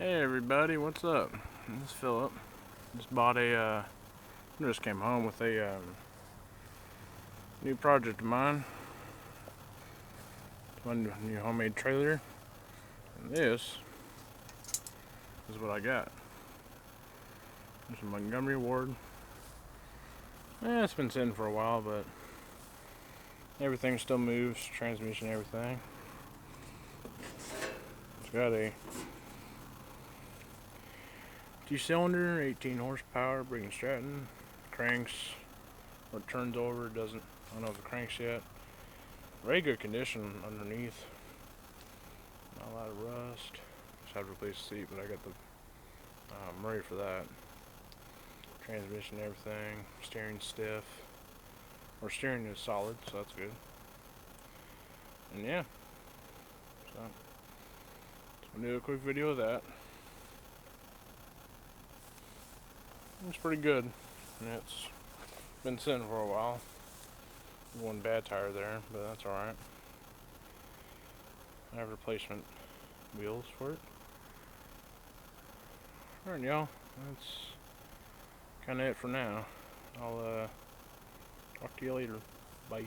Hey everybody, what's up? This is Philip. Just came home with a new project of mine. It's my new homemade trailer. And this is what I got. It's a Montgomery Ward. It's been sitting for a while, but everything still moves, transmission, everything. It's got a 2-cylinder, 18 horsepower, Briggs & Stratton. Cranks, what turns over, I don't know if it cranks yet. Very good condition underneath. Not a lot of rust. Just have to replace the seat, but I got the I'm ready for that. Transmission, everything. Steering stiff. Or steering is solid, so that's good. And yeah. So I'll do a quick video of that. It's pretty good. And it's been sitting for a while. One bad tire there, but that's alright. I have replacement wheels for it. Alright, y'all. That's kind of it for now. I'll talk to you later. Bye.